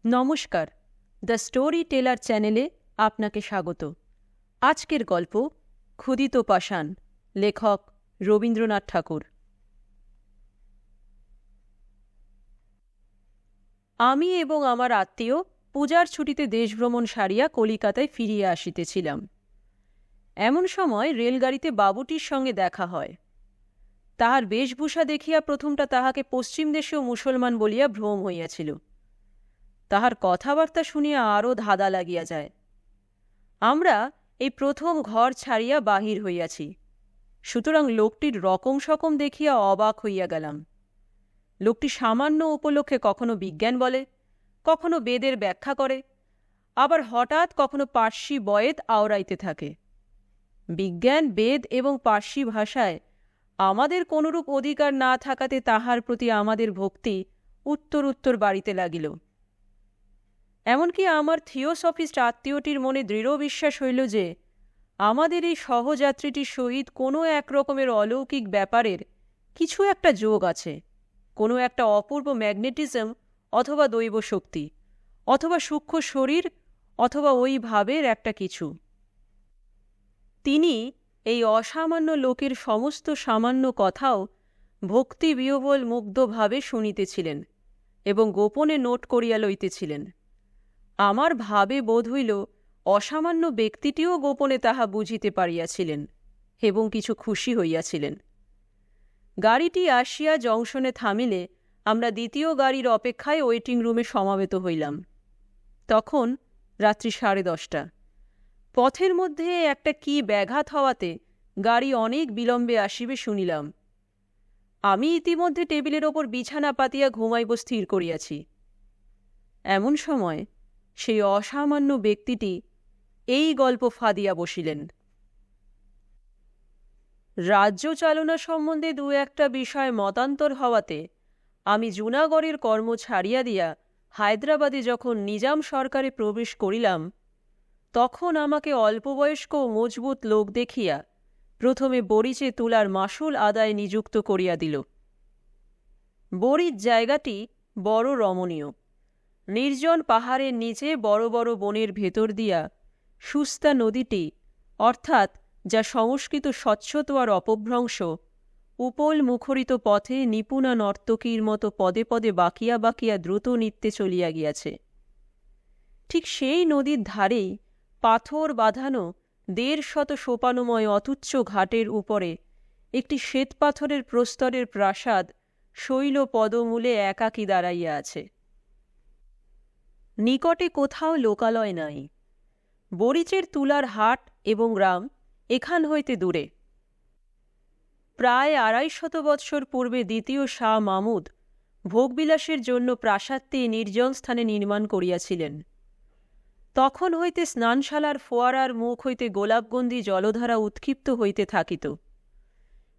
নমস্কার, the story teller চ্যানেলে আপনাকে স্বাগত। আজকের গল্প ক্ষুদিত পাষাণ, লেখক রবীন্দ্রনাথ ঠাকুর। আমি এবং আমার আত্মীয় পূজার ছুটিতে দেশভ্রমণ সারিয়া কলিকাতায় ফিরিয়া আসিতেছিলাম। এমন সময় রেলগাড়িতে বাবুটির সঙ্গে দেখা হয়। তাহার বেশভূষা দেখিয়া প্রথমটা তাহাকে পশ্চিম দেশীয় মুসলমান বলিয়া ভ্রম হইয়াছিল। তাহার কথাবার্তা শুনিয়া আরও ধাঁধা লাগিয়া যায়। আমরা এই প্রথম ঘর ছাড়িয়া বাহির হইয়াছি, সুতরাং লোকটির রকম সকম দেখিয়া অবাক হইয়া গেলাম। লোকটি সামান্য উপলক্ষে কখনো বিজ্ঞান বলে, কখনো বেদের ব্যাখ্যা করে, আবার হঠাৎ কখনো পার্সি বয়েদ আওড়াইতে থাকে। বিজ্ঞান, বেদ এবং পার্সি ভাষায় আমাদের কোনরূপ অধিকার না থাকাতে তাহার প্রতি আমাদের ভক্তি উত্তর উত্তর বাড়িতে লাগিল। এমনকি আমার থিওসফিস্ট আত্মীয়টির মনে দৃঢ় বিশ্বাস হইল যে আমাদের এই সহযাত্রীটির সহিত কোনো এক রকমের অলৌকিক ব্যাপারের কিছু একটা যোগ আছে, কোনো একটা অপূর্ব ম্যাগনেটিজম অথবা দৈব শক্তি, অথবা সূক্ষ্ম শরীর, অথবা ওই ভাবের একটা কিছু। তিনি এই অসামান্য লোকের সমস্ত সামান্য কথাও ভক্তিবিহ্বল মুগ্ধভাবে শুনিতেছিলেন এবং গোপনে নোট করিয়া লইতেছিলেন। আমার ভাবে বোধ হইল অসামান্য ব্যক্তিটিও গোপনে তাহা বুঝিতে পারিয়াছিলেন এবং কিছু খুশি হইয়াছিলেন। গাড়িটি আসিয়া জংশনে থামিলে আমরা দ্বিতীয় গাড়ির অপেক্ষায় ওয়েটিং রুমে সমাবেত হইলাম। তখন রাত্রি 10:30। পথের মধ্যে একটা কি ব্যাঘাত হওয়াতে গাড়ি অনেক বিলম্বে আসিবে শুনিলাম। আমি ইতিমধ্যে টেবিলের ওপর বিছানা পাতিয়া ঘুমাইব স্থির করিয়াছি। এমন সময় সেই অসামান্য ব্যক্তিটি এই গল্প ফাঁদিয়া বসিলেন। রাজ্য চালনা সম্বন্ধে দু একটা বিষয় মতান্তর হওয়াতে আমি জুনাগড়ের কর্ম ছাড়িয়া দিয়া হায়দ্রাবাদে যখন নিজাম সরকারে প্রবেশ করিলাম, তখন আমাকে অল্পবয়স্ক ও মজবুত লোক দেখিয়া প্রথমে বরিচে তুলার মাসুল আদায় নিযুক্ত করিয়া দিল। বরিচ জায়গাটি বড় রমণীয়। নির্জন পাহাড়ের নিচে বড় বড় বনের ভেতর দিয়া সুস্তা নদীটি, অর্থাৎ যা সংস্কৃত স্বচ্ছতার অপভ্রংশ, উপল মুখরিত পথে নিপুণা নর্তকীর মতো পদে পদে বাঁকিয়া বাঁকিয়া দ্রুত নৃত্যে চলিয়া গিয়াছে। ঠিক সেই নদীর ধারেই পাথর বাঁধানো 150 সোপানময় অতুচ্ছ ঘাটের উপরে একটি শ্বেতপাথরের প্রস্তরের প্রাসাদ শৈল পদমূলে একাকী দাঁড়াইয়া আছে। নিকটে কোথাও লোকালয় নাই। বরিচের তুলার হাট এবং গ্রাম এখান হইতে দূরে। প্রায় 250 বৎসর পূর্বে দ্বিতীয় শাহ মামুদ ভোগবিলাসের জন্য প্রাসাদটি নির্জন স্থানে নির্মাণ করিয়াছিলেন। তখন হইতে স্নানশালার ফোয়ারার মুখ হইতে গোলাপগন্ধি জলধারা উৎক্ষিপ্ত হইতে থাকিত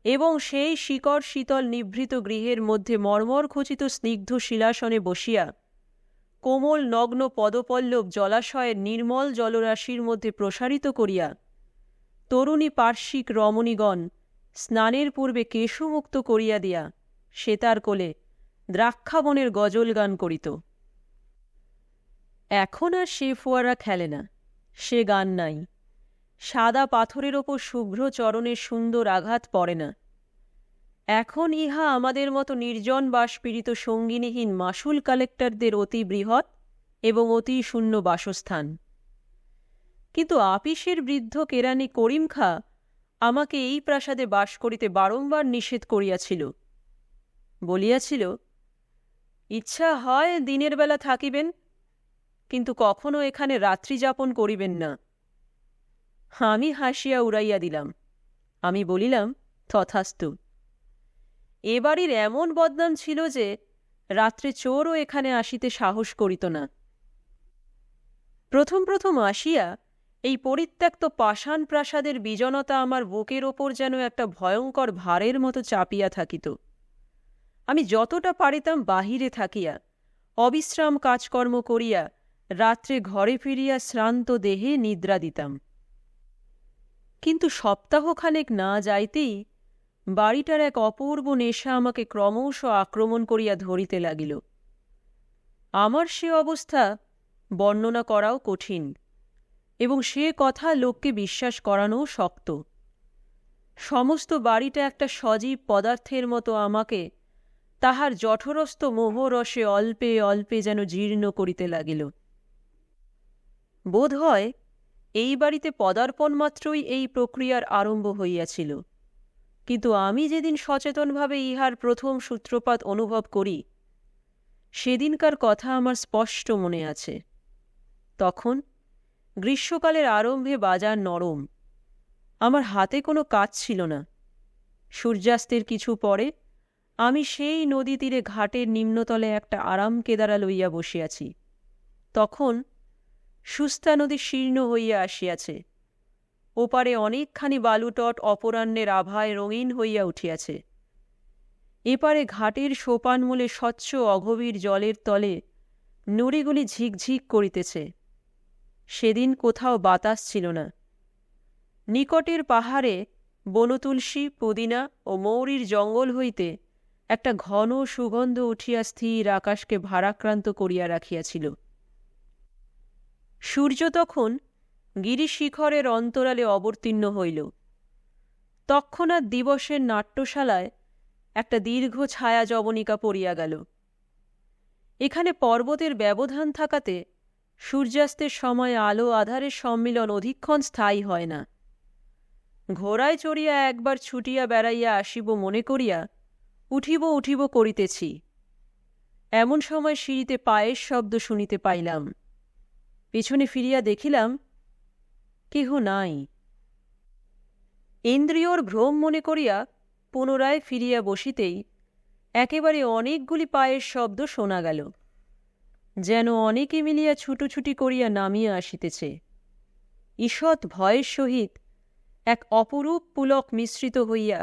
এবং সেই শিকড় শীতল নিভৃত গৃহের মধ্যে মর্মর খচিত স্নিগ্ধ শিলাসনে বসিয়া কোমল নগ্ন পদপল্লব জলাশয়ের নির্মল জলরাশির মধ্যে প্রসারিত করিয়া তরুণী পার্শ্বিক রমণীগণ স্নানের পূর্বে কেশমুক্ত করিয়া দিয়া সেতার কোলে দ্রাক্ষাবনের গজল গান করিত। এখন আর সে ফোয়ারা খেলে না, সে গান নাই। সাদা পাথরের ওপর শুভ্র চরণের সুন্দর আঘাত পড়ে না। এখন ইহা আমাদের মতো নির্জন বাসপীড়িত সঙ্গিনীহীন মাসুল কালেক্টরদের অতি বৃহৎ এবং অতি শূন্য বাসস্থান। কিন্তু আপিসের বৃদ্ধ কেরানি করিম খাঁ আমাকে এই প্রাসাদে বাস করিতে বারংবার নিষেধ করিয়াছিল। বলিয়াছিল, ইচ্ছা হয় দিনের বেলা থাকিবেন, কিন্তু কখনো এখানে রাত্রি যাপন করিবেন না। আমি হাসিয়া উড়াইয়া দিলাম। আমি বলিলাম, তথাস্তু। এ বাড়ির এমন বদনাম ছিল যে রাত্রে চোরও এখানে আসিতে সাহস করিত না। প্রথম প্রথম আসিয়া এই পরিত্যক্ত পাষাণ প্রাসাদের বিজনতা আমার বুকের ওপর যেন একটা ভয়ঙ্কর ভারের মতো চাপিয়া থাকিত। আমি যতটা পারিতাম বাহিরে থাকিয়া অবিশ্রাম কাজকর্ম করিয়া রাত্রে ঘরে ফিরিয়া শ্রান্ত দেহে নিদ্রা দিতাম। কিন্তু সপ্তাহখানেক না যাইতেই বাড়িটার এক অপূর্ব নেশা আমাকে ক্রমশ আক্রমণ করিয়া ধরিতে লাগিল। আমার সে অবস্থা বর্ণনা করাও কঠিন, এবং সে কথা লোককে বিশ্বাস করানোও শক্ত। সমস্ত বাড়িটা একটা সজীব পদার্থের মতো আমাকে তাহার জঠরস্থ মোহরসে অল্পে অল্পে যেন জীর্ণ করিতে লাগিল। বোধ হয় এই বাড়িতে পদার্পণ মাত্রই এই প্রক্রিয়ার আরম্ভ হইয়াছিল, কিন্তু আমি যেদিন সচেতনভাবে ইহার প্রথম সূত্রপাত অনুভব করি, সেদিনকার কথা আমার স্পষ্ট মনে আছে। তখন গ্রীষ্মকালের আরম্ভে বাজার নরম, আমার হাতে কোনো কাজ ছিল না। সূর্যাস্তের কিছু পরে আমি সেই নদী তীরে ঘাটের নিম্নতলে একটা আরাম কেদারা লইয়া বসিয়াছি। তখন সুস্তা নদী শীর্ণ হইয়া আসিয়াছে, ওপারে অনেকখানি বালুতট অপরাহ্নের আভায় রঙিন হইয়া উঠিয়াছে। এপারে ঘাটের সোপানমূলে স্বচ্ছ অগভীর জলের তলে নুড়িগুলি ঝিকঝিক করিতেছে। সেদিন কোথাও বাতাস ছিল না। নিকটের পাহাড়ে বনতুলসী, পুদিনা ও মৌরির জঙ্গল হইতে একটা ঘন সুগন্ধ উঠিয়া স্থির আকাশকে ভারাক্রান্ত করিয়া রাখিয়াছিল। সূর্য তখন গিরিশিখরের অন্তরালে অবতীর্ণ হইল। তৎক্ষণাৎ দিবসের নাট্যশালায় একটা দীর্ঘ ছায়া যবনিকা পড়িয়া গেল। এখানে পর্বতের ব্যবধান থাকাতে সূর্যাস্তের সময় আলো আধারের সম্মিলন অধিকক্ষণ স্থায়ী হয় না। ঘোড়ায় চড়িয়া একবার ছুটিয়া বেড়াইয়া আসিব মনে করিয়া উঠিব উঠিব করিতেছি, এমন সময় সিঁড়িতে পায়ের শব্দ শুনিতে পাইলাম। পিছনে ফিরিয়া দেখিলাম কেহ নাই। ইন্দ্রিয়র ভ্রম মনে করিয়া পুনরায় ফিরিয়া বসিতেই একেবারে অনেকগুলি পায়ের শব্দ শোনা গেল, যেন অনেকে মিলিয়া ছুটোছুটি করিয়া নামিয়া আসিতেছে। ঈষৎ ভয়ের সহিত এক অপরূপ পুলক মিশ্রিত হইয়া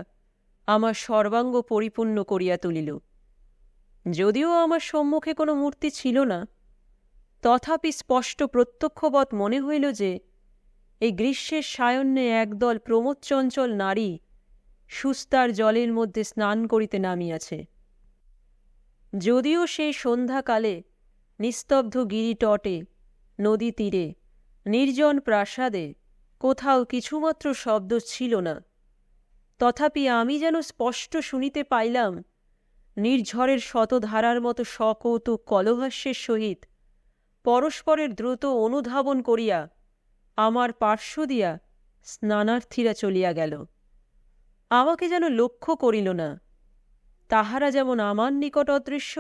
আমার সর্বাঙ্গ পরিপূর্ণ করিয়া তুলিল। যদিও আমার সম্মুখে কোনো মূর্তি ছিল না, তথাপি স্পষ্ট প্রত্যক্ষবৎ মনে হইল যে এই গ্রীষ্মের সায়ন্যে একদল প্রমোদচঞ্চল নারী সুস্তার জলের মধ্যে স্নান করিতে নামিয়াছে। যদিও সেই সন্ধ্যাকালে নিস্তব্ধ গিরিতটে, নদী তীরে, নির্জন প্রাসাদে কোথাও কিছুমাত্র শব্দ ছিল না, তথাপি আমি যেন স্পষ্ট শুনিতে পাইলাম নির্ঝরের শতধারার মতো সকৌতুক কলহাস্যের সহিত পরস্পরের দ্রুত অনুধাবন করিয়া আমার পার্শ্ব দিয়া স্নানার্থীরা চলিয়া গেল। আমাকে যেন লক্ষ্য করিল না। তাহারা যেমন আমার নিকট অদৃশ্য,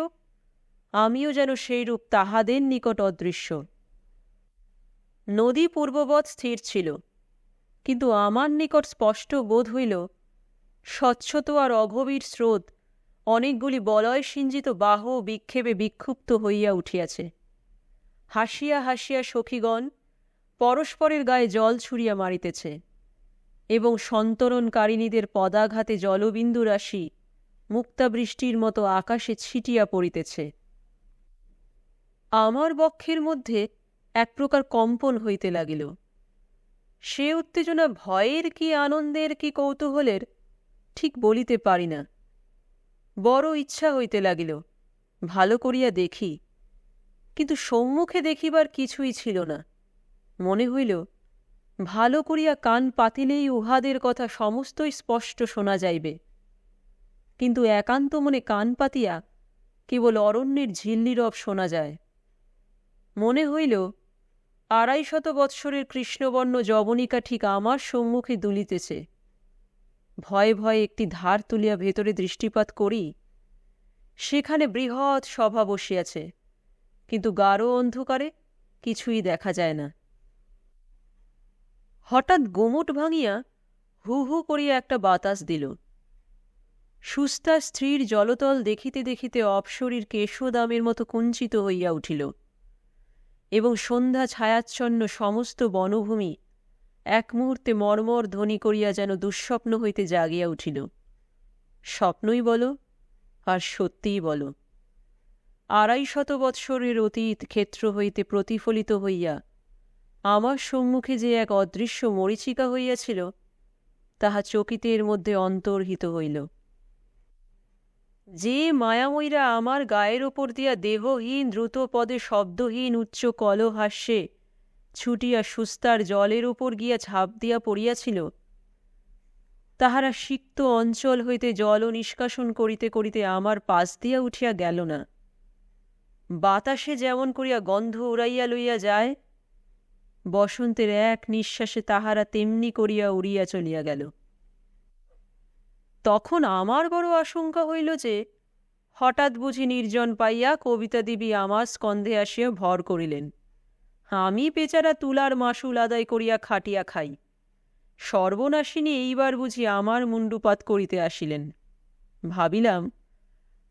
আমিও যেন সেইরূপ তাহাদের নিকট অদৃশ্য। নদী পূর্ববৎ স্থির ছিল, কিন্তু আমার নিকট স্পষ্ট বোধ হইল স্বচ্ছত আর অগভীর স্রোত অনেকগুলি বলয় সিঞ্জিত বাহ বিক্ষেপে বিক্ষুব্ধ হইয়া উঠিয়াছে। হাসিয়া হাসিয়া সখীগণ পরস্পরের গায়ে জল ছুঁড়িয়া মারিতেছে, এবং সন্তরণকারিণীদের পদাঘাতে জলবিন্দু রাশি মুক্তাবৃষ্টির মতো আকাশে ছিটিয়া পড়িতেছে। আমার বক্ষের মধ্যে এক প্রকার কম্পন হইতে লাগিল। সে উত্তেজনা ভয়ের কি আনন্দের কি কৌতূহলের ঠিক বলিতে পারি না। বড় ইচ্ছা হইতে লাগিল ভালো করিয়া দেখি, কিন্তু সম্মুখে দেখিবার কিছুই ছিল না। মনে হইল ভালো করিয়া কান পাতিলেই উহাদের কথা সমস্তই স্পষ্ট শোনা যাইবে, কিন্তু একান্ত মনে কান পাতিয়া কেবল অরণ্যের ঝিল্লিরব শোনা যায়। মনে হইল ২৫০ বৎসরের কৃষ্ণবর্ণ যবনিকা ঠিক আমার সম্মুখে দুলিতেছে। ভয়ে ভয়ে একটি ধার তুলিয়া ভেতরে দৃষ্টিপাত করি, সেখানে বৃহৎ সভা বসিয়াছে, কিন্তু গাঢ় অন্ধকারে কিছুই দেখা যায় না। হঠাৎ গুমুট ভাঙিয়া হু হু করিয়া একটা বাতাস দিল। সুস্তা স্ত্রীর জলতল দেখিতে দেখিতে অপ্সরীর কেশদামের মতো কুঞ্চিত হইয়া উঠিল, এবং সন্ধ্যা ছায়াচ্ছন্ন সমস্ত বনভূমি এক মুহূর্তে মর্মর ধ্বনি করিয়া যেন দুঃস্বপ্ন হইতে জাগিয়া উঠিল। স্বপ্নই বলো আর সত্যিই বলো, ২৫০ বৎসরের অতীত ক্ষেত্র হইতে প্রতিফলিত হইয়া আমার সম্মুখে যে এক অদৃশ্য মরীচিকা হইয়াছিল, তাহা চকিতের মধ্যে অন্তর্হিত হইল। যে মায়াময়ীরা আমার গায়ের ওপর দিয়া দেহহীন দ্রুত পদে শব্দহীন উচ্চ কলহাস্যে ছুটিয়া সুস্তার জলের উপর গিয়া ঝাঁপ দিয়া পড়িয়াছিল, তাহারা সিক্ত অঞ্চল হইতে জল নিষ্কাশন করিতে করিতে আমার পাশ দিয়া উঠিয়া গেল না। বাতাসে যেমন করিয়া গন্ধ উড়াইয়া লইয়া যায়, বসন্তের এক নিঃশ্বাসে তাহারা তেমনি করিয়া উড়িয়া চলিয়া গেল। তখন আমার বড় আশঙ্কা হইল যে হঠাৎ বুঝি নির্জন পাইয়া কবিতাদেবী আমার স্কন্ধে আসিয়া ভর করিলেন। আমি বেচারা তুলার মাসুল আদায় করিয়া খাটিয়া খাই, সর্বনাশিনী এইবার বুঝি আমার মুণ্ডুপাত করিতে আসিলেন। ভাবিলাম,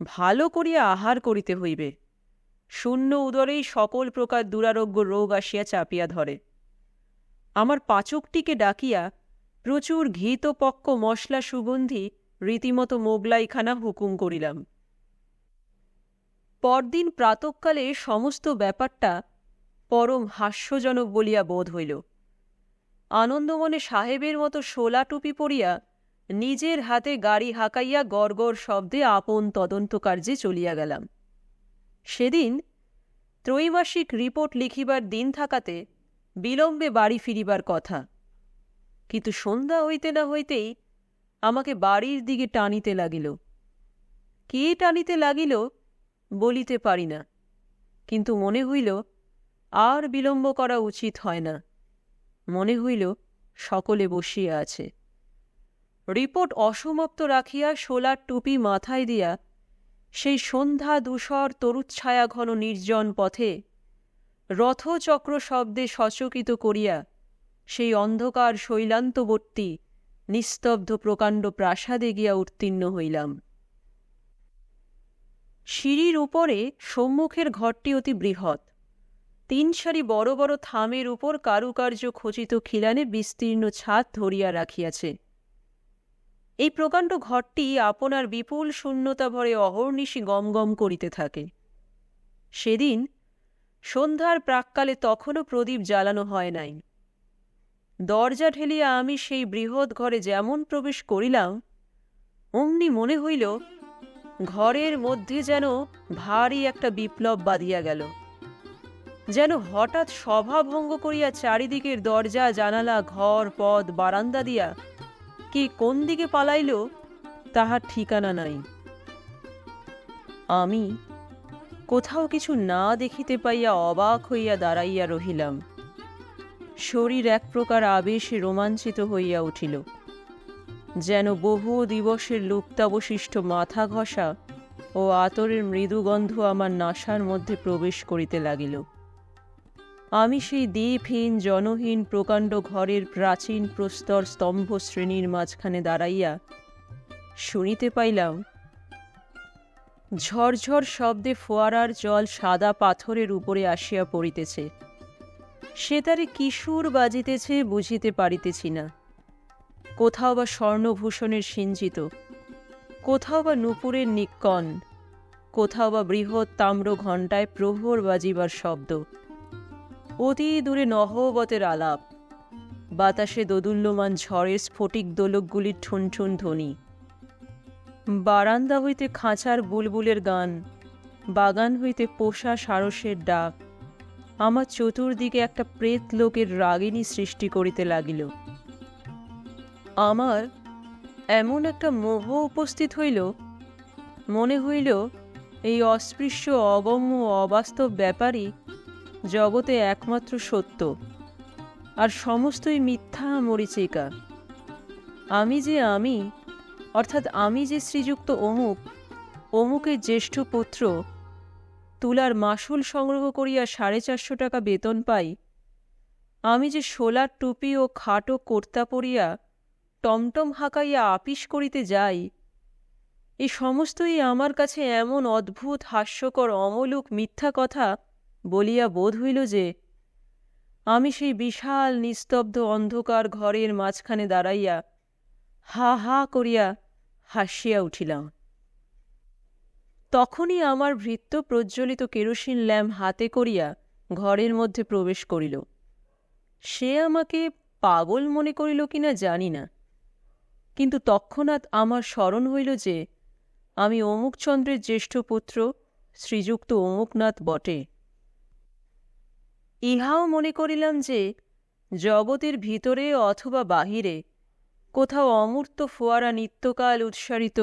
ভালো করিয়া আহার করিতে হইবে, শূন্য উদরেই সকল প্রকার দুরারোগ্য রোগ আসিয়া চাপিয়া ধরে। আমার পাচকটিকে ডাকিয়া প্রচুর ঘিত পক্ক মশলা সুগন্ধি রীতিমতো মোগলাইখানা হুকুম করিলাম। পরদিন প্রাতঃকালে সমস্ত ব্যাপারটা পরম হাস্যজনক বলিয়া বোধ হইল। আনন্দমনে সাহেবের মতো শোলা টুপি পরিয়া নিজের হাতে গাড়ি হাঁকাইয়া গড়গড় শব্দে আপন তদন্ত কার্যে চলিয়া গেলাম। সেদিন ত্রৈমাসিক রিপোর্ট লিখিবার দিন থাকাতে বিলম্বে বাড়ি ফিরিবার কথা, কিন্তু সন্ধ্যা হইতে না হইতেই আমাকে বাড়ির দিকে টানিতে লাগিল। কে টানিতে লাগিল বলিতে পারি না, কিন্তু মনে হইল আর বিলম্ব করা উচিত হয় না। মনে হইল সকলে বসিয়া আছে। রিপোর্ট অসমাপ্ত রাখিয়া শোলার টুপি মাথায় দিয়া সেই সন্ধ্যা ধূসর তরুচ্ছায়া ঘন নির্জন পথে রথচক্র শব্দে সচকিত করিয়া সেই অন্ধকার শৈলান্তবর্তী নিস্তব্ধ প্রকাণ্ড প্রাসাদে গিয়া উত্তীর্ণ হইলাম। সিঁড়ির উপরে সম্মুখের ঘরটি অতি বৃহৎ। 3 সারি বড় বড় থামের উপর কারুকার্য খচিত খিলানে বিস্তীর্ণ ছাদ ধরিয়া রাখিয়াছে। এই প্রকাণ্ড ঘরটি আপনার বিপুল শূন্যতা ভরে অহর্নিশি গমগম করিতে থাকে। সেদিন সন্ধ্যার প্রাক্কালে তখনও প্রদীপ জ্বালানো হয় নাই। দরজা ঠেলিয়া আমি সেই বৃহৎ ঘরে যেমন প্রবেশ করিলাম, অমনি মনে হইল ঘরের মধ্যে যেন ভারী একটা বিপ্লব বাঁধিয়া গেল। যেন হঠাৎ সভা ভঙ্গ করিয়া চারিদিকের দরজা জানালা ঘর পদ বারান্দা দিয়া কে কোন দিকে পালাইল তাহার ঠিকানা নাই। আমি কোথাও কিছু না দেখিতে পাইয়া অবাক হইয়া দাঁড়াইয়া রহিলাম। শরীর এক প্রকার আবেশে রোমাঞ্চিত হইয়া উঠিল, যেন বহু দিবসের লুপ্তাবশিষ্ট মাথা ঘষা ও আতরের মৃদুগন্ধ আমার নাসার মধ্যে প্রবেশ করিতে লাগিল। আমি সেই দ্বীপহীন জনহীন প্রকাণ্ড ঘরের প্রাচীন প্রস্তর স্তম্ভ শ্রেণীর মাঝখানে দাঁড়াইয়া শুনিতে পাইলাম ঝরঝর শব্দে ফোয়ারার জল সাদা পাথরের উপরে আসিয়া পড়িতেছে। সে তারে কিশোর বাজিতেছে বুঝিতে পারিতেছি না। কোথাও বা স্বর্ণভূষণের সিঞ্চিত, কোথাও বা নূপুরের নিক্কণ, কোথাও বা বৃহৎ তাম্র ঘণ্টায় প্রহর বাজিবার শব্দ। অতি দূরে নহবতের আলাপ, বাতাসে দোদুল্যমান ঝড়ের স্ফটিক দোলকগুলির ঠুনঠুন ধ্বনি। বারান্দা হইতে খাঁচার বুলবুলের গান, বাগান হইতে পোষা সারসের ডাক আমার চতুর্দিকে একটা প্রেত লোকের রাগিনী সৃষ্টি করিতে লাগিল। আমার এমন একটা মোহ উপস্থিত হইল, মনে হইল এই অস্পৃশ্য অগম্য অবাস্তব ব্যাপারই জগতে একমাত্র সত্য, আর সমস্তই মিথ্যা মরীচিকা। আমি যে আমি, অর্থাৎ আমি যে শ্রীযুক্ত অমুক, অমুকের জ্যেষ্ঠ পুত্র, তুলার মাসুল সংগ্রহ করিয়া 450 টাকা বেতন পাই, আমি যে শোলার টুপি ও খাটো কর্তা পরিয়া টমটম হাঁকাইয়া আপিস করিতে যাই, এই সমস্তই আমার কাছে এমন অদ্ভুত হাস্যকর অমূলক মিথ্যা কথা বলিয়া বোধ হইল যে আমি সেই বিশাল নিস্তব্ধ অন্ধকার ঘরের মাঝখানে দাঁড়াইয়া হা হা করিয়া হাসিয়া উঠিলাম। তখনই আমার ভৃত্য প্রজ্বলিত কেরোসিন ল্যাম্প হাতে করিয়া ঘরের মধ্যে প্রবেশ করিল। সে আমাকে পাগল মনে করিল কিনা জানি না, কিন্তু তৎক্ষণাৎ আমার স্মরণ হইল যে আমি অমুকচন্দ্রের জ্যেষ্ঠ পুত্র শ্রীযুক্ত অমুকনাথ বটে। ইহাও মনে করিলাম যে জগতের ভিতরে অথবা বাহিরে কোথাও অমূর্ত ফোয়ারা নিত্যকাল উৎসারিত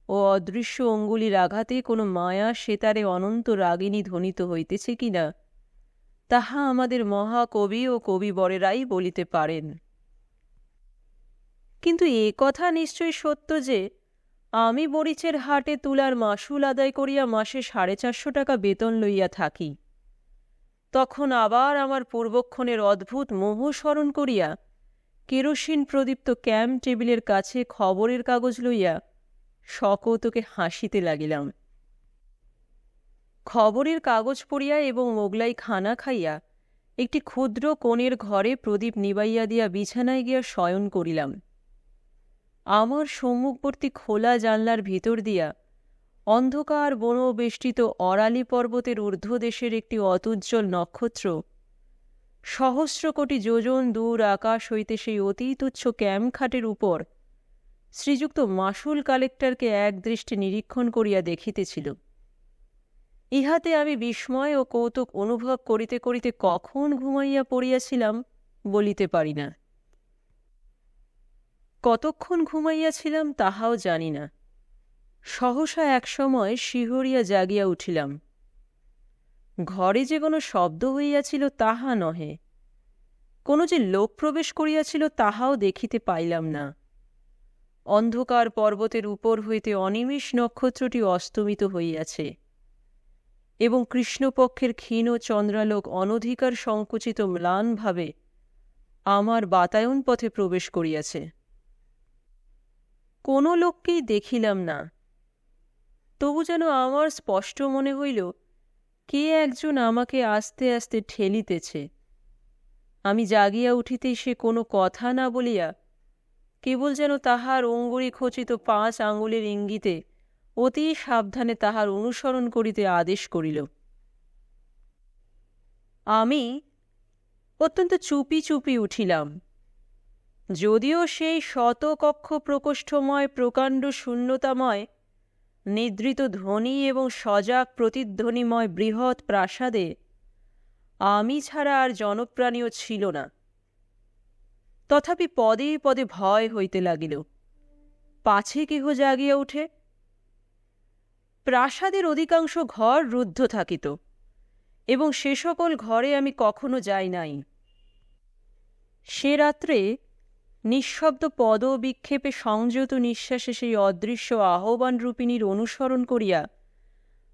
ও অদৃশ্য অঙ্গুলির আঘাতে কোনো মায়া সেতারে অনন্ত রাগিনী ধ্বনিত হইতেছে কিনা, তাহা আমাদের মহাকবি ও কবিবরেরাই বলিতে পারেন। কিন্তু এ কথা নিশ্চয় সত্য যে আমি বরিচের হাটে তুলার মাসুল আদায় করিয়া মাসে 450 টাকা বেতন লইয়া থাকি। তখন আবার আমার পূর্বক্ষণের অদ্ভুত মোহ স্মরণ করিয়া কেরোসিন প্রদীপ্ত ক্যাম্প টেবিলের কাছে খবরের কাগজ লইয়া সকৌতুকে হাসিতে লাগিলাম। খবরের কাগজ পড়িয়া এবং মোগলাই খানা খাইয়া একটি ক্ষুদ্র কোণের ঘরে প্রদীপ নিবাইয়া দিয়া বিছানায় গিয়া শয়ন করিলাম। আমার সম্মুখবর্তী খোলা জানলার ভিতর দিয়া অন্ধকার বনবেষ্টিত অরালি পর্বতের ঊর্ধ্বদেশের একটি অতুজ্জ্বল নক্ষত্র সহস্র কোটি যোজন দূর আকাশ হইতে সেই অতি তুচ্ছ ক্যাম্পখাটের উপর শ্রীযুক্ত মাসুল কালেক্টরকে একদৃষ্টে নিরীক্ষণ করিয়া দেখিতেছিল। ইহাতে আমি বিস্ময় ও কৌতুক অনুভব করিতে করিতে কখন ঘুমাইয়া পড়িয়াছিলাম বলিতে পারি না। কতক্ষণ ঘুমাইয়াছিলাম তাহাও জানি না। সহসা একসময় শিহরিয়া জাগিয়া উঠিলাম। ঘরে যে কোনো শব্দ হইয়াছিল তাহা নহে, কোনো যে লোক প্রবেশ করিয়াছিল তাহাও দেখিতে পাইলাম না। অন্ধকার পর্বতের উপর হইতে অনিমিষ নক্ষত্রটি অস্তমিত হইয়াছে এবং কৃষ্ণপক্ষের ক্ষীণ চন্দ্রালোক অনধিকার সংকুচিত ম্লানভাবে আমার বাতায়ন পথে প্রবেশ করিয়াছে। কোনো লোককেই দেখিলাম না, তবু যেন আমার স্পষ্ট মনে হইল কে একজন আমাকে আস্তে আস্তে ঠেলিতেছে। আমি জাগিয়া উঠিতেই সে কোনো কথা না বলিয়া কেবল যেন তাহার অঙ্গুরি খচিত 5 আঙুলের ইঙ্গিতে অতি সাবধানে তাহার অনুসরণ করিতে আদেশ করিল। আমি অত্যন্ত চুপি চুপি উঠিলাম। যদিও সেই শতকক্ষ প্রকোষ্ঠময় প্রকাণ্ড শূন্যতাময় নিদ্রিত ধ্বনি এবং সজাগ প্রতিধ্বনিময় বৃহৎ প্রাসাদে আমি ছাড়া আর জনপ্রাণীও ছিল না। তথাপি পদে পদে ভয় হইতে লাগিল, পাছে কেহ জাগিয়া উঠে। প্রাসাদের অধিকাংশ ঘর রুদ্ধ থাকিত এবং সে সকল ঘরে আমি কখনো যাই নাই। সে রাত্রে নিঃশব্দ পদবিক্ষেপে সংযত নিঃশ্বাসে সেই অদৃশ্য আহ্বান রূপিণীর অনুসরণ করিয়া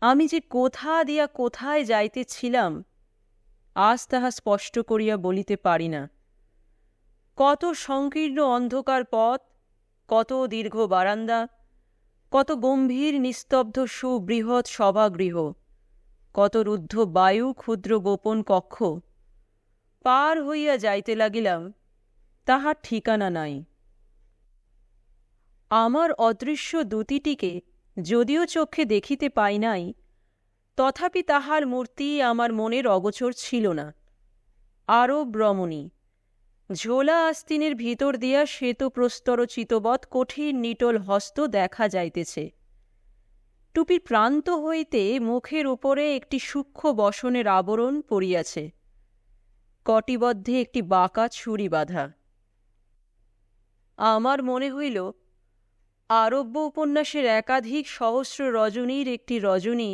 আমি যে কোথা দিয়া কোথায় যাইতেছিলাম আজ তাহা স্পষ্ট করিয়া বলিতে পারি না। কত সংকীর্ণ অন্ধকার পথ, কত দীর্ঘ বারান্দা, কত গম্ভীর নিস্তব্ধ সুবৃহৎ সভাগৃহ, কত রুদ্ধ বায়ু ক্ষুদ্র গোপন কক্ষ পার হইয়া যাইতে লাগিলাম, তাহার ঠিকানা নাই। আমার অদৃশ্য দূতিটিকে যদিও চক্ষে দেখিতে পাই নাই, তথাপি তাহার মূর্তি আমার মনের অগোচর ছিল না। আরব রমণী, ঝোলা আস্তিনের ভিতর দিয়া শ্বেতপ্রস্তর চিতবৎ কঠিন নিটল হস্ত দেখা যাইতেছে। টুপির প্রান্ত হইতে মুখের উপরে একটি সূক্ষ্ম বসনের আবরণ পড়িয়াছে। কটিবদ্ধে একটি বাঁকা ছুরি বাঁধা। আমার মনে হইল আরব্য উপন্যাসের একাধিক সহস্র রজনীর একটি রজনী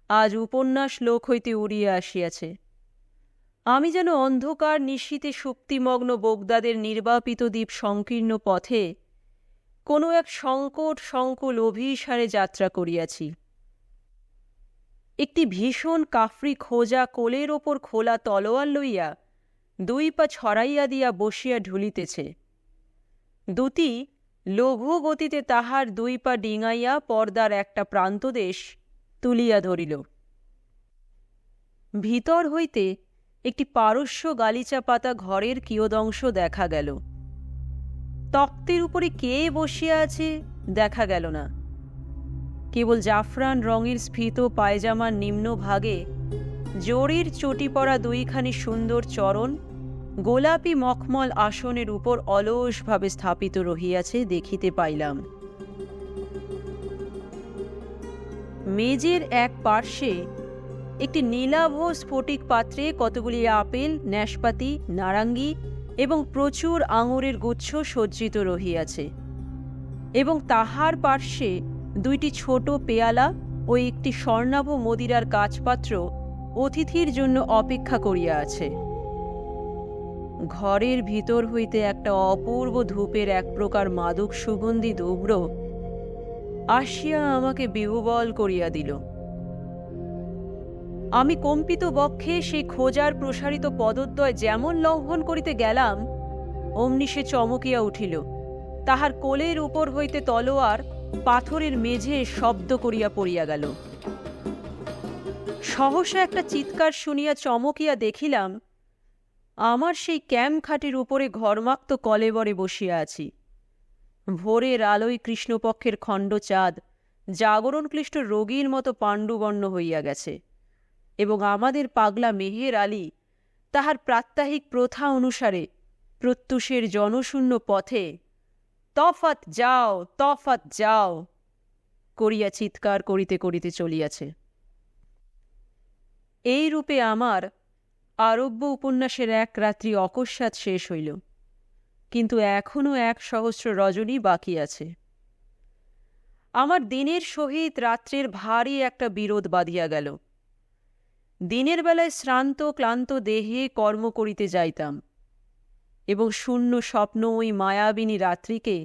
আজ উপন্যাস লোক হইতে উড়িয়া আসিয়াছে। আমি যেন অন্ধকার নিশীথে সুপ্তিমগ্ন বোগদাদের নির্বাপিত দ্বীপ সংকীর্ণ পথে কোনো এক সংকট সংকুল অভিসারে যাত্রা করিয়াছি। একটি ভীষণ কাফরি খোঁজা কোলের ওপর খোলা তলোয়ার লইয়া 2 পা ছড়াইয়া দিয়া বসিয়া ঢুলিতেছে। দূতি লঘু গতিতে তাহার 2 পা ডিঙাইয়া পর্দার একটা প্রান্তদেশ তুলিয়া ধরিল। ভিতর হইতে একটি পারস্য গালিচা পাতা ঘরের কিয়দংশ দেখা গেল। তক্তের উপরে কে বসিয়া আছে দেখা গেল না। কেবল জাফরান রঙের স্ফীত পায়জামার নিম্নভাগে জরির চটি পরা 2খানি সুন্দর চরণ গোলাপি মখমল আসনের উপর অলসভাবে স্থাপিত রহিয়াছে দেখিতে পাইলাম। মেজের এক পার্শ্বে একটি নীলাভ স্ফটিক পাত্রে কতগুলি আপেল, নাশপাতি, নারাঙ্গি এবং প্রচুর আঙুরের গুচ্ছ সজ্জিত রহিয়াছে, এবং তাহার পার্শ্বে দুইটি ছোট পেয়ালা ও একটি স্বর্ণাভ মদিরার কাচপাত্র অতিথির জন্য অপেক্ষা করিয়া আছে। ঘরের ভিতর হইতে একটা অপূর্ব ধূপের এক প্রকার মাদক সুগন্ধি ধূব্র আসিয়া আমাকে বিহ্বল করিয়া দিল। আমি কম্পিত বক্ষে সেই খোঁজার প্রসারিত পদদ্বয় যেমন লঙ্ঘন করিতে গেলাম, অমনি সে চমকিয়া উঠিল। তাহার কোলের উপর হইতে তলোয়ার পাথরের মেঝে শব্দ করিয়া পড়িয়া গেল। সহসা একটা চিৎকার শুনিয়া চমকিয়া দেখিলাম, আমার সেই ক্যাম্প খাটের উপরে ঘর্মাক্ত কলেবরে বসিয়া আছি। ভোরের আলোয় কৃষ্ণপক্ষের খণ্ড চাঁদ জাগরণক্লিষ্ট রোগীর মতো পাণ্ডুবর্ণ হইয়া গেছে, এবং আমাদের পাগলা মেহের আলী তাহার প্রাত্যহিক প্রথা অনুসারে প্রত্যুষের জনশূন্য পথে তফাত যাও, তফাত যাও করিয়া চিৎকার করিতে করিতে চলিয়াছে। এই রূপে আমার আরব্য উপন্যাসের এক রাত্রি অকস্মাৎ শেষ হইল, কিন্তু এখনও 1,000,000 রজনী বাকি আছে। আমার দিনের সহিত রাত্রের ভারী একটা বিরোধ বাঁধিয়া গেল। দিনের বেলায় শ্রান্ত ক্লান্ত দেহে কর্ম করিতে যাইতাম, এবং শূন্য স্বপ্ন ওই মায়াবিনী রাত্রিকে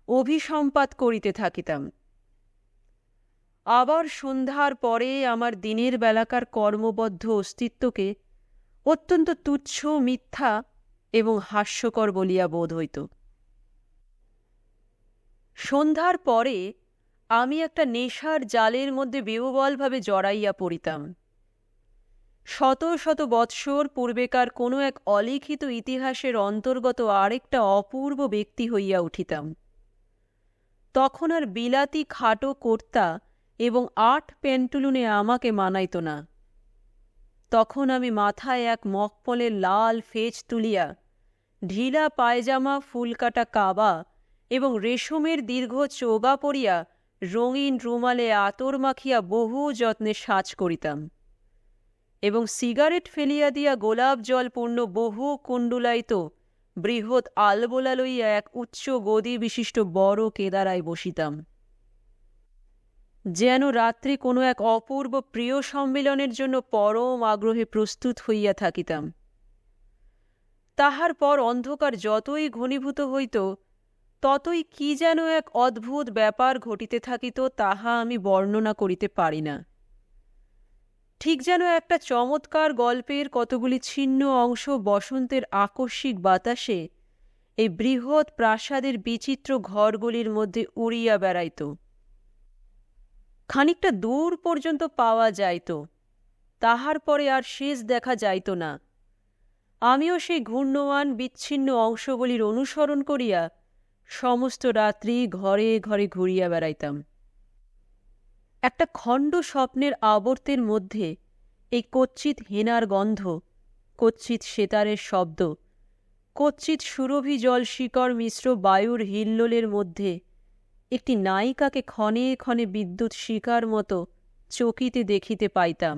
অভিসম্পাত করিতে থাকিতাম। আবার সন্ধ্যার পরে আমার দিনের বেলাকার কর্মবদ্ধ অস্তিত্বকে অত্যন্ত তুচ্ছ, মিথ্যা এবং হাস্যকর বলিয়া বোধ হইত। সন্ধ্যার পরে আমি একটা নেশার জালের মধ্যে বিহ্বলভাবে জড়াইয়া পড়িতাম। শত শত বৎসর পূর্বেকার কোনো এক অলিখিত ইতিহাসের অন্তর্গত আরেকটা অপূর্ব ব্যক্তি হইয়া উঠিতাম। তখন আর বিলাতি খাটো কর্তা এবং 8 প্যান্টুলুনে আমাকে মানাইত না। তখন আমি মাথায় এক মকমলের লাল ফেজ তুলিয়া, ঢিলা পায়জামা, ফুলকাটা কাবা এবং রেশমের দীর্ঘ চোগা পরিয়া রঙিন রুমালে আতর মাখিয়া বহু যত্নে সাজ করিতাম, এবং সিগারেট ফেলিয়া দিয়া গোলাপ জল পূর্ণ বহু কুণ্ডুলায়িত বৃহৎ আলবোলা লইয়া এক উচ্চ গদি বিশিষ্ট বড় কেদারায় বসিতাম, যেন রাত্রি কোনো এক অপূর্ব প্রিয় সম্মিলনের জন্য পরম আগ্রহে প্রস্তুত হইয়া থাকিতাম। তাহার পর অন্ধকার যতই ঘনীভূত হইত, ততই কি যেন এক অদ্ভুত ব্যাপার ঘটিতে থাকিত, তাহা আমি বর্ণনা করিতে পারি না। ঠিক যেন একটা চমৎকার গল্পের কতগুলি ছিন্ন অংশ বসন্তের আকস্মিক বাতাসে এই বৃহৎ প্রাসাদের বিচিত্র ঘরগুলির মধ্যে উড়িয়া বেড়াইত। খানিকটা দূর পর্যন্ত পাওয়া যাইত, তাহার পরে আর শেষ দেখা যাইত না। আমিও সেই ঘূর্ণমান বিচ্ছিন্ন অংশগুলির অনুসরণ করিয়া সমস্ত রাত্রি ঘরে ঘরে ঘুরিয়া বেড়াইতাম। একটা খণ্ড স্বপ্নের আবর্তের মধ্যে এই কচ্ছিৎ হেনার গন্ধ, কচ্ছিৎ সেতারের শব্দ, কচ্ছিৎ সুরভি জল শিকড় মিশ্র বায়ুর হিল্লোলের মধ্যে একটি নায়িকাকে ক্ষণে ক্ষণে বিদ্যুৎ শিকার মতো চকিতে দেখিতে পাইতাম।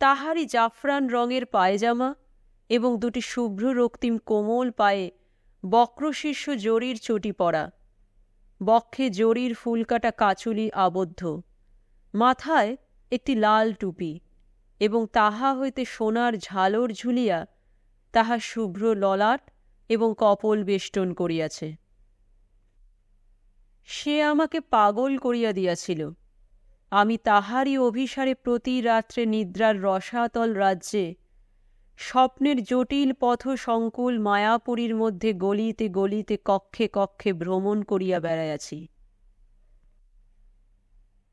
তাহারই জাফরান রঙের পায়জামা এবং দুটি শুভ্র রক্তিম কোমল পায়ে বক্রশীর্ষ জরির চটি পরা, বক্ষে জরির ফুলকাটা কাচুলি আবদ্ধ, মাথায় একটি লাল টুপি, এবং তাহা হইতে সোনার ঝালর ঝুলিয়া তাহা শুভ্র ললাট এবং কপল বেষ্টন করিয়াছে। সে আমাকে পাগল করিয়া দিয়াছিল। আমি তাহারই অভিসারে প্রতি রাত্রে নিদ্রার রসাতল রাজ্যে স্বপ্নের জটিল পথ সংকুল মায়াপুরীর মধ্যে গলিতে গলিতে কক্ষে কক্ষে ভ্রমণ করিয়া বেড়াইয়াছি।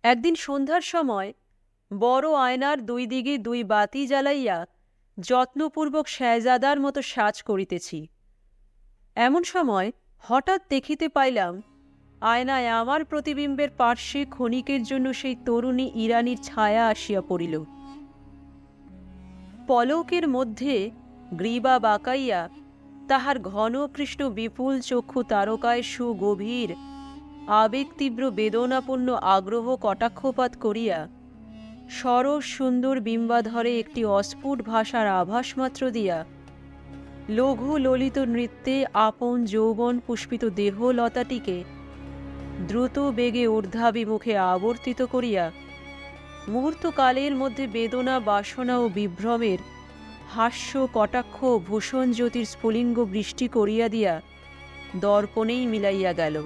একদিন সন্ধ্যার সময় বড় আয়নার 2 দিকে 2 বাতি জ্বালাইয়া যত্নপূর্বক শেহজাদার মতো সাজ করিতেছি। এমন সময় হঠাৎ দেখিতে পাইলাম, আয়নায় আমার প্রতিবিম্বের পার্শ্বে ক্ষণিকের জন্য সেই তরুণী ইরানীর ছায়া আসিয়া পড়িল। পলকের মধ্যে গ্রীবা বাঁকাইয়া তাহার ঘন কৃষ্ণ বিপুল চক্ষু তারকায় সুগভীর আবেগ তীব্র বেদনাপূর্ণ আগ্রহ কটাক্ষপাত করিয়া সরস সুন্দর বিম্বাধরে একটি অস্ফুট ভাষার আভাস মাত্র দিয়া লঘু ললিত নৃত্যে আপন যৌবন পুষ্পিত দেহলতাটিকে দ্রুত বেগে ঊর্ধ্বাভিমুখে আবর্তিত করিয়া মুহূর্তকালের মধ্যে বেদনা বাসনা ও বিভ্রমের হাস্য কটাক্ষ ভূষণ জ্যোতির স্ফুলিঙ্গ বৃষ্টি করিয়া দিয়া দর্পণেই মিলাইয়া গেল।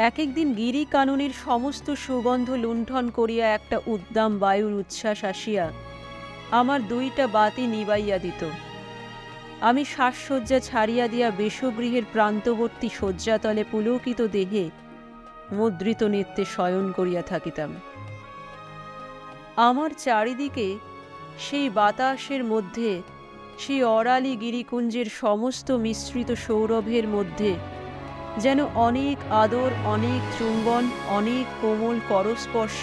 এক একদিন গিরি কাননের সমস্ত সুগন্ধ লুণ্ঠন করিয়া একটা উদ্দাম বায়ুর উচ্ছ্বাস আসিয়া আমার দুইটা বাতি নিবাইয়া দিত। আমি শ্বাসসজ্জা ছাড়িয়া দিয়া বেশগৃহের প্রান্তবর্তী শয্যাতলে পুলকিত দেহে মুদ্রিত নেত্রে শয়ন করিয়া থাকিতাম। আমার চারিদিকে সেই বাতাসের মধ্যে, সেই অরালি গিরিকুঞ্জের সমস্ত মিশ্রিত সৌরভের মধ্যে যেন অনেক আদর, অনেক চুম্বন, অনেক কোমল করস্পর্শ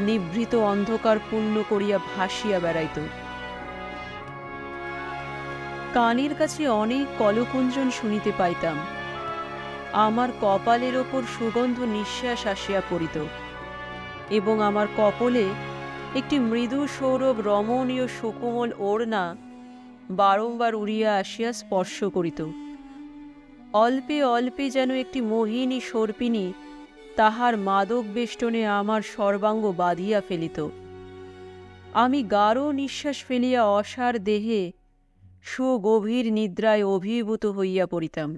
নিভৃত অন্ধকার পূর্ণ করিয়া ভাসিয়া বেড়াইত। কানের কাছে অনেক কলকুঞ্জন শুনিতে পাইতাম। আমার কপালের ওপর সুগন্ধ নিঃশ্বাস আসিয়া পড়িত এবং আমার কপলে একটি মৃদু সৌরভ রমণীয় সুকোমল ওড়না বারংবার উড়িয়া আসিয়া স্পর্শ করিত। অল্পে অল্পে যেন একটি মোহিনী সর্পিণী তাহার মাদক বেষ্টনে আমার সর্বাঙ্গ বাঁধিয়া ফেলিত। আমি গাঢ় নিঃশ্বাস ফেলিয়া অসার দেহে সুগভীর নিদ্রায় অভিভূত হইয়া পড়িতাম।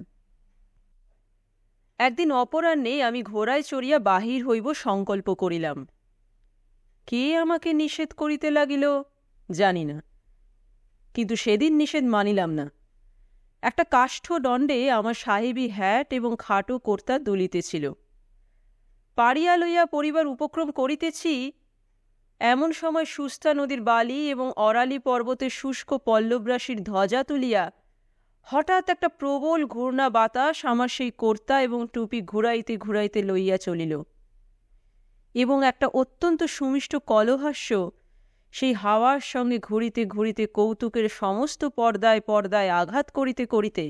একদিন অপরাহ্নে আমি ঘোড়ায় চড়িয়া বাহির হইব সংকল্প করিলাম। কে আমাকে নিষেধ করিতে লাগিল জানি না, কিন্তু সেদিন নিষেধ মানিলাম না। একটা কাষ্ঠ দণ্ডে আমার সাহেবী হ্যাট এবং খাটো কর্তা দুলিতেছিল। পাড়িয়া লইয়া পরিবার উপক্রম করিতেছি, এমন সময় সুস্তা নদীর বালি এবং অরালি পর্বতের শুষ্ক পল্লবরাশির ধ্বজা তুলিয়া হঠাৎ একটা প্রবল ঘূর্ণা বাতাস আমার সেই কর্তা এবং টুপি ঘুরাইতে ঘুরাইতে লইয়া চলিল এবং একটা অত্যন্ত সুমিষ্ট কলহাস্য সেই হাওয়ার সঙ্গে ঘুরিতে ঘুরিতে কৌতুকের সমস্ত পর্দায় পর্দায় আঘাত করিতে করিতে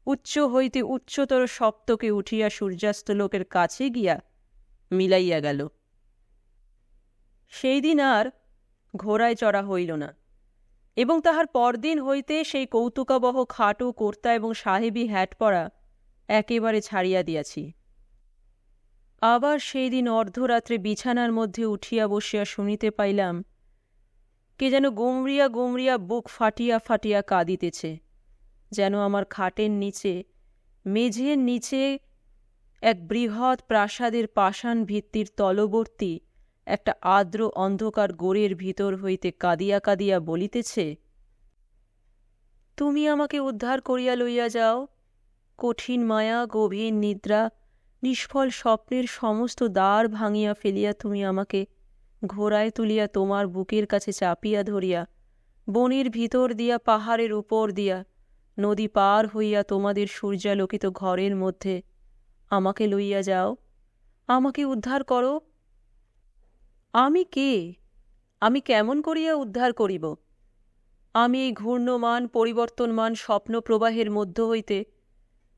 উচ্চ হইতে উচ্চতর সপ্তকে উঠিয়া সূর্যাস্তলোকের কাছে গিয়া মিলাইয়া গেল। সেই দিন আর ঘোড়ায় চড়া হইল না এবং তাহার পরদিন হইতে সেই কৌতুকাবহ খাটো কর্তা এবং সাহেবী হ্যাট পরা একেবারে ছাড়িয়া দিয়াছি। আবার সেই দিন অর্ধরাত্রে বিছানার মধ্যে উঠিয়া বসিয়া শুনিতে পাইলাম কে যেন গুমরিয়া গুমরিয়া বুক ফাটিয়া ফাটিয়া কাঁদিতেছে, যেন আমার খাটের নিচে, মেঝের নিচে এক বৃহৎ প্রাসাদের পাষাণ ভিত্তির তলবর্তী একটা আর্দ্র অন্ধকার গোরের ভিতর হইতে কাঁদিয়া কাঁদিয়া বলিতেছে, তুমি আমাকে উদ্ধার করিয়া লইয়া যাও। কঠিন মায়া, গভীর নিদ্রা, নিষ্ফল স্বপ্নের সমস্ত দ্বার ভাঙিয়া ফেলিয়া তুমি আমাকে ঘোড়ায় তুলিয়া তোমার বুকের কাছে চাপিয়া ধরিয়া বনের ভিতর দিয়া, পাহাড়ের উপর দিয়া, নদী পার হইয়া তোমাদের সূর্যালোকিত ঘরের মধ্যে আমাকে লইয়া যাও। আমাকে উদ্ধার করো। আমি কে? আমি কেমন করিয়া উদ্ধার করিব? আমি এই ঘূর্ণমান পরিবর্তনমান স্বপ্ন প্রবাহের মধ্য হইতে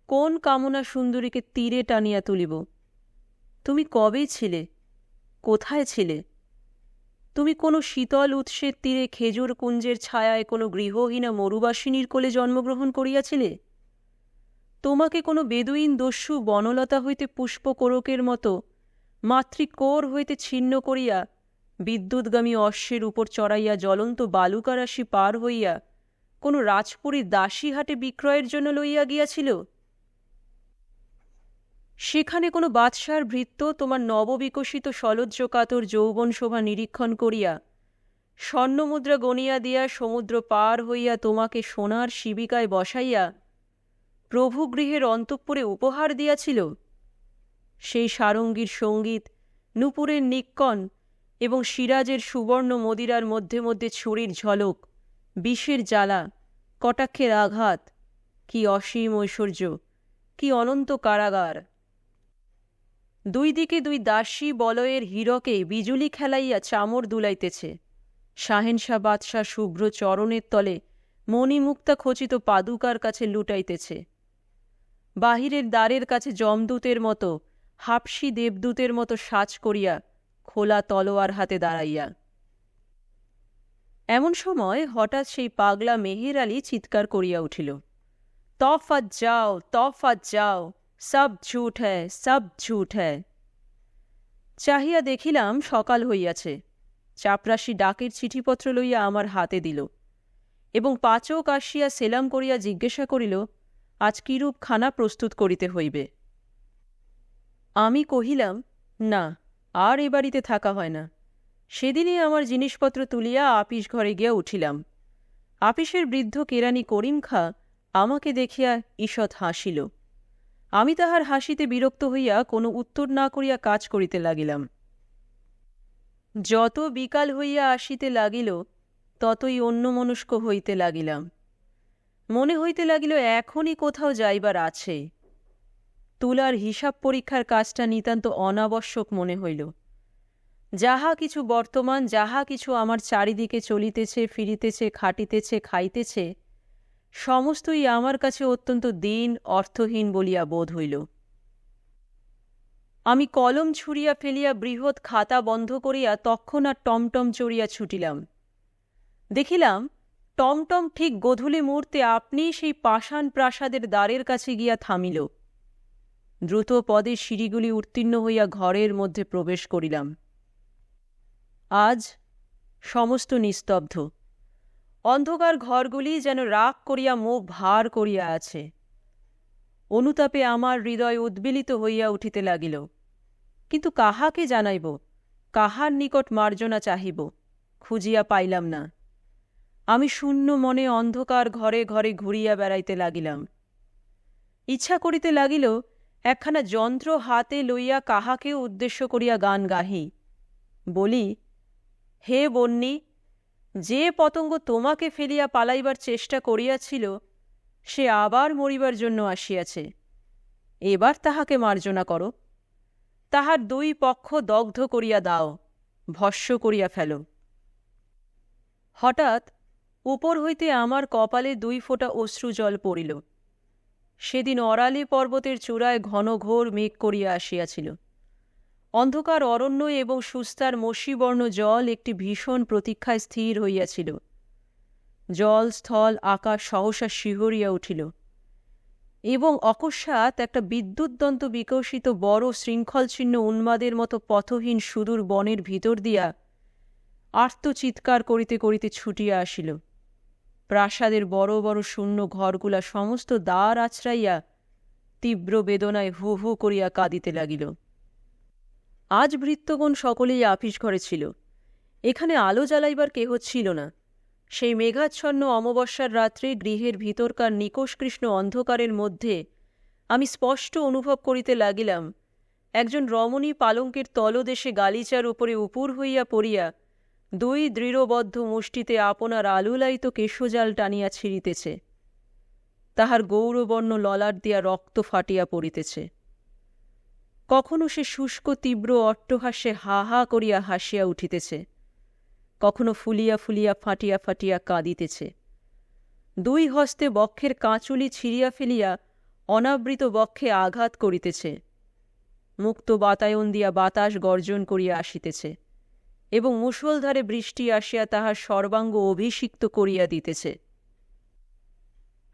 কোন কামনা সুন্দরীকে তীরে টানিয়া তুলিব? তুমি কবে ছিলে? কোথায় ছিলে? তুমি কোনো শীতল উৎসের তীরে খেজুর কুঞ্জের ছায়ায় কোনো গৃহহীনা মরুবাসিনীর কোলে জন্মগ্রহণ করিয়াছিলে? তোমাকে কোনো বেদুইন দস্যু বনলতা হইতে পুষ্পকোরকের মতো মাতৃকোর হইতে ছিন্ন করিয়া বিদ্যুৎগামী অশ্বের উপর চড়াইয়া জ্বলন্ত বালুকারাশি পার হইয়া কোনো রাজপুরীর দাসী হাটে বিক্রয়ের জন্য লইয়া গিয়াছিল? সেখানে কোনো বাদশার ভৃত্য তোমার নববিকশিত সলজ্জকাতর যৌবন শোভা নিরীক্ষণ করিয়া স্বর্ণমুদ্রা গনিয়া দিয়া সমুদ্র পার হইয়া তোমাকে সোনার শিবিকায় বসাইয়া প্রভুগৃহের অন্তঃপুরে উপহার দিয়াছিল? সেই সারঙ্গীর সঙ্গীত, নূপুরের নিক্কণ এবং সিরাজের সুবর্ণ মদিরার মধ্যে মধ্যে ছুরির ঝলক, বিষের জ্বালা, কটাক্ষের আঘাত, কি অসীম ঐশ্বর্য, কি অনন্ত কারাগার! দুই দিকে দুই দাসী বলয়ের হীরকে বিজুলি খেলাইয়া চামর দুলাইতেছে। শাহেনশাহ বাদশাহ শুভ্র চরণের তলে মণিমুক্তা খচিত পাদুকার কাছে লুটাইতেছে। বাহিরের দ্বারের কাছে যমদূতের মতো, হাপসি দেবদূতের মতো সাজ করিয়া খোলা তলোয়ার হাতে দাঁড়াইয়া। এমন সময় হঠাৎ সেই পাগলা মেহের আলী চিৎকার করিয়া উঠিল, তফাত যাও, তফাত যাও, সব ঝুঠ হ্যায়, সব ঝুঠ হ্যায়। চাহিয়া দেখিলাম সকাল হইয়াছে। চাপরাশি ডাকের চিঠিপত্র লইয়া আমার হাতে দিল এবং পাচক আসিয়া সেলাম করিয়া জিজ্ঞাসা করিল, আজ কিরূপ খানা প্রস্তুত করিতে হইবে। আমি কহিলাম, না, আর এ বাড়িতে থাকা হয় না। সেদিনই আমার জিনিসপত্র তুলিয়া আপিস ঘরে গিয়া উঠিলাম। আপিসের বৃদ্ধ কেরানি করিম খাঁ আমাকে দেখিয়া ঈষৎ হাসিল। আমি তাহার হাসিতে বিরক্ত হইয়া কোনো উত্তর না করিয়া কাজ করিতে লাগিলাম। যত বিকাল হইয়া আসিতে লাগিল ততই অন্যমনস্ক হইতে লাগিলাম। মনে হইতে লাগিল এখনই কোথাও যাইবার আছে। তুলার হিসাব পরীক্ষার কাজটা নিতান্ত অনাবশ্যক মনে হইল। যাহা কিছু বর্তমান, যাহা কিছু আমার চারিদিকে চলিতেছে, ফিরিতেছে, খাটিতেছে, খাইতেছে, সমস্তই আমার কাছে অত্যন্ত দীন, অর্থহীন বলিয়া বোধ হইল। আমি কলম ছুঁড়িয়া ফেলিয়া বৃহৎ খাতা বন্ধ করিয়া তৎক্ষণাৎ টমটম চড়িয়া ছুটিলাম। দেখিলাম টমটম ঠিক গোধূলি মুহূর্তে আপনিই সেই পাষাণ প্রাসাদের দ্বারের কাছে গিয়া থামিল। দ্রুত পদে সিঁড়িগুলি উত্তীর্ণ হইয়া ঘরের মধ্যে প্রবেশ করিলাম। আজ সমস্ত নিস্তব্ধ। অন্ধকার ঘরগুলি যেন রাগ করিয়া মুখ ভার করিয়া আছে। অনুতাপে আমার হৃদয় উদ্বেলিত হইয়া উঠিতে লাগিল। কিন্তু কাহাকে জানাইব, কাহার নিকট মার্জনা চাহিব, খুঁজিয়া পাইলাম না। আমি শূন্য মনে অন্ধকার ঘরে ঘরে ঘুরিয়া বেড়াইতে লাগিলাম। ইচ্ছা করিতে লাগিল একখানা যন্ত্র হাতে লইয়া কাহাকেও উদ্দেশ্য করিয়া গান গাহি, বলি, হে বন্যী, যে পতঙ্গ তোমাকে ফেলিয়া পালাইবার চেষ্টা করিয়াছিল সে আবার মরিবার জন্য আসিয়াছে। এবার তাহাকে মার্জনা করো, তাহার দুই পক্ষ দগ্ধ করিয়া দাও, ভস্ম করিয়া ফেল। হঠাৎ উপর হইতে আমার কপালে 2 ফোঁটা অশ্রু জল পড়িল। সেদিন অরালি পর্বতের চূড়ায় ঘন ঘোর মেঘ করিয়া আসিয়াছিল। অন্ধকার অরণ্য এবং সুস্তার মসীবর্ণ জল একটি ভীষণ প্রতীক্ষায় স্থির হইয়াছিল। জল, স্থল, আকাশ সহসা শিহরিয়া উঠিল এবং অকস্মাৎ একটা বিদ্যুৎদন্ত বিকশিত বড় শৃঙ্খলছিন্ন উন্মাদের মতো পথহীন সুদূর বনের ভিতর দিয়া আর্তচিৎকার করিতে করিতে ছুটিয়া আসিল। প্রাসাদের বড় বড় শূন্য ঘরগুলা সমস্ত দ্বার আছড়াইয়া তীব্র বেদনায় হু হু করিয়া কাঁদিতে লাগিল। আজ ভৃত্যগণ সকলেই আপিস ঘরে ছিল। এখানে আলো জ্বালাইবার কেহ ছিল না। সেই মেঘাচ্ছন্ন অমাবস্যার রাত্রে গৃহের ভিতরকার নিকোষকৃষ্ণ অন্ধকারের মধ্যে আমি স্পষ্ট অনুভব করিতে লাগিলাম একজন রমণী পালঙ্কের তলদেশে গালিচার উপরে উপুর হইয়া পড়িয়া 2 দৃঢ়বদ্ধ মুষ্টিতে আপনার আলুলায়িত কেশজাল টানিয়া ছিঁড়িতেছে। তাহার গৌরবর্ণ ললাট দিয়া রক্ত ফাটিয়া পড়িতেছে। কখনো সে শুষ্ক তীব্র অট্টহাস্যে হা হা করিয়া হাসিয়া উঠিতেছে, কখনো ফুলিয়া ফুলিয়া ফাটিয়া ফাটিয়া কাঁদিতেছে। 2 হস্তে বক্ষের কাঁচুলি ছিঁড়িয়া ফেলিয়া অনাবৃত বক্ষে আঘাত করিতেছে। মুক্ত বাতায়ন দিয়া বাতাস গর্জন করিয়া আসিতেছে এবং মুষলধারে বৃষ্টি আসিয়া তাহার সর্বাঙ্গ অভিষিক্ত করিয়া দিতেছে।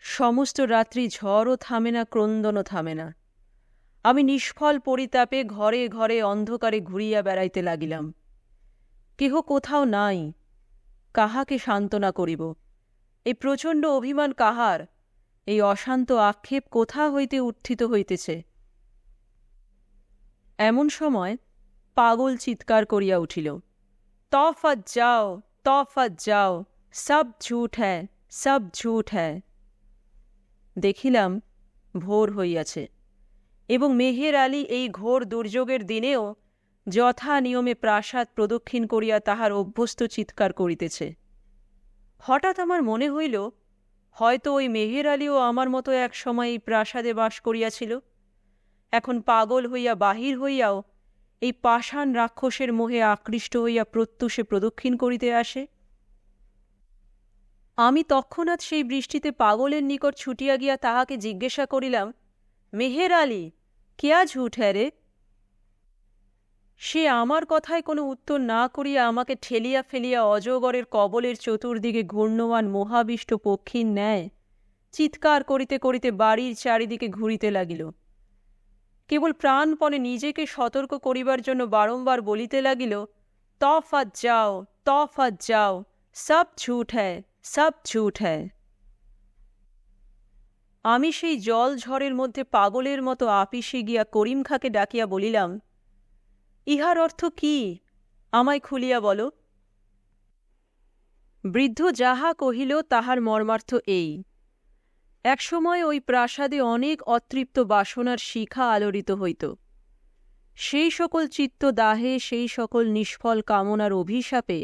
সমস্ত রাত্রি ঝড়ও থামে না, ক্রন্দনও থামে না। আমি নিষ্ফল পরিতাপে ঘরে ঘরে অন্ধকারে ঘুরিয়া বেড়াইতে লাগিলাম। কেহ কোথাও নাই। কাহাকে সান্ত্বনা করিব? এই প্রচণ্ড অভিমান কাহার? এই অশান্ত আক্ষেপ কোথা হইতে উত্থিত হইতেছে? এমন সময় পাগল চিৎকার করিয়া উঠিল, তফাত যাও, তফাত যাও, সব ঝুঠ হ্যায়, সব ঝুঠ হ্যায়। দেখিলাম ভোর হইয়াছে এবং মেহের আলী এই ঘোর দুর্যোগের দিনেও যথা নিয়মে প্রাসাদ প্রদক্ষিণ করিয়া তাহার অভ্যস্ত চিৎকার করিতেছে। হঠাৎ আমার মনে হইল, হয়তো ওই মেহের আলীও আমার মতো এক সময় এই প্রাসাদে বাস করিয়াছিল। এখন পাগল হইয়া বাহির হইয়াও এই পাষাণ রাক্ষসের মোহে আকৃষ্ট হইয়া প্রত্যুষে প্রদক্ষিণ করিতে আসে। আমি তৎক্ষণাৎ সেই বৃষ্টিতে পাগলের নিকট ছুটিয়া গিয়া তাহাকে জিজ্ঞাসা করিলাম, মেহের আলী, কেয়া ঝুঠ হ্যাঁ রে? সে আমার কথায় কোনো উত্তর না করিয়া আমাকে ঠেলিয়া ফেলিয়া অজগরের কবলের চতুর্দিকে ঘূর্ণমান মহাবিষ্ট পক্ষীর ন্যায় চিৎকার করিতে করিতে বাড়ির চারিদিকে ঘুরিতে লাগিল। কেবল প্রাণপণে নিজেকে সতর্ক করিবার জন্য বারংবার বলিতে লাগিল, তফাৎ যাও, তফাৎ যাও, সব ঝুঠ হ্যায়, সব ঝুঠ হ্যায়। আমি সেই জল ঝড়ের মধ্যে পাগলের মতো আপিসে গিয়া করিম খাঁকে ডাকিয়া বলিলাম, ইহার অর্থ কি? আমায় খুলিয়া বলো। বৃদ্ধ যাহা কহিল তাহার মর্মার্থ এই, একসময় ওই প্রাসাদে অনেক অতৃপ্ত বাসনার শিখা আলোড়িত হইত। সেই সকল চিত্তদাহে, সেই সকল নিষ্ফল কামনার অভিশাপে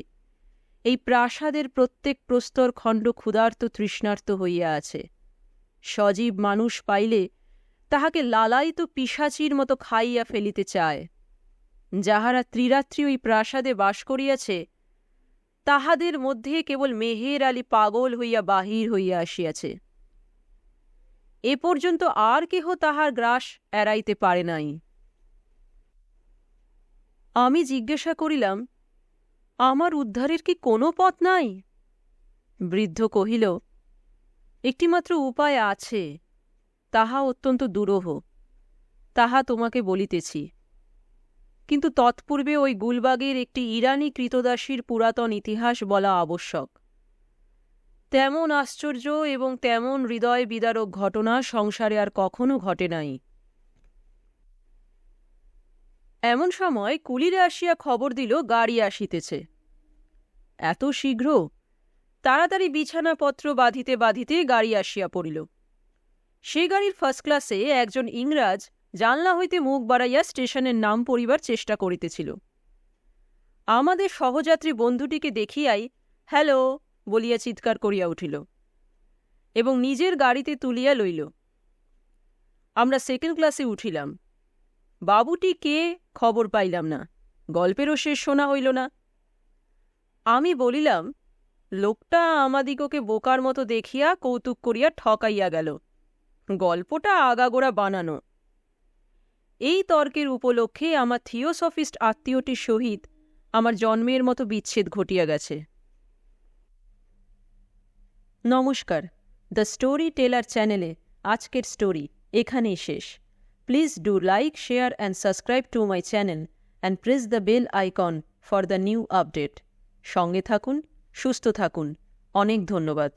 এই প্রাসাদের প্রত্যেক প্রস্তর খণ্ড ক্ষুধার্ত তৃষ্ণার্ত হইয়া আছে। সজীব মানুষ পাইলে তাহাকে লালায়িত পিশাচির মতো খাইয়া ফেলিতে চায়। যাহারা ত্রিরাত্রি ওই প্রাসাদে বাস করিয়াছে, তাহাদের মধ্যে কেবল মেহের আলী পাগল হইয়া বাহির হইয়া আসিয়াছে। এ পর্যন্ত আর কেহ তাহার গ্রাস এড়াইতে পারে নাই। আমি জিজ্ঞাসা করিলাম, আমার উদ্ধারের কি কোনো পথ নাই? বৃদ্ধ কহিল, একটিমাত্র উপায় আছে, তাহা অত্যন্ত দুরূহ, তাহা তোমাকে বলিতেছি। কিন্তু তৎপূর্বে ওই গুলবাগের একটি ইরানি কৃতদাসীর পুরাতন ইতিহাস বলা আবশ্যক। তেমন আশ্চর্য এবং তেমন হৃদয় বিদারক ঘটনা সংসারে আর কখনো ঘটে নাই। এমন সময় কুলিরে আসিয়া খবর দিল গাড়ি আসিতেছে। এত শীঘ্র? তাড়াতাড়ি বিছানাপত্র বাঁধিতে বাঁধিতে গাড়ি আসিয়া পড়িল। সে গাড়ির ফার্স্ট ক্লাসে একজন ইংরাজ জানলা হইতে মুখ বাড়াইয়া স্টেশনের নাম পড়িবার চেষ্টা করিতেছিল। আমাদের সহযাত্রী বন্ধুটিকে দেখিয়াই হ্যালো বলিয়া চিৎকার করিয়া উঠিল এবং নিজের গাড়িতে তুলিয়া লইল। আমরা সেকেন্ড ক্লাসে উঠিলাম। বাবুটি কে খবর পাইলাম না, গল্পেরও শেষ শোনা হইল না। আমি বলিলাম, লোকটা আমাদিগকে বোকার মতো দেখিয়া কৌতুক করিয়া ঠকাইয়া গেল, গল্পটা আগাগোড়া বানানো। এই তর্কের উপলক্ষে আমার থিওসফিস্ট আত্মীয়টির সহিত আমার জন্মের মতো বিচ্ছেদ ঘটিয়া গেছে। নমস্কার, দ্য স্টোরি টেলার চ্যানেলে আজকের স্টোরি এখানেই শেষ। Please do like, share and subscribe to my channel and press the bell icon for the new update. সঙ্গে থাকুন, সুস্থ থাকুন। অনেক ধন্যবাদ।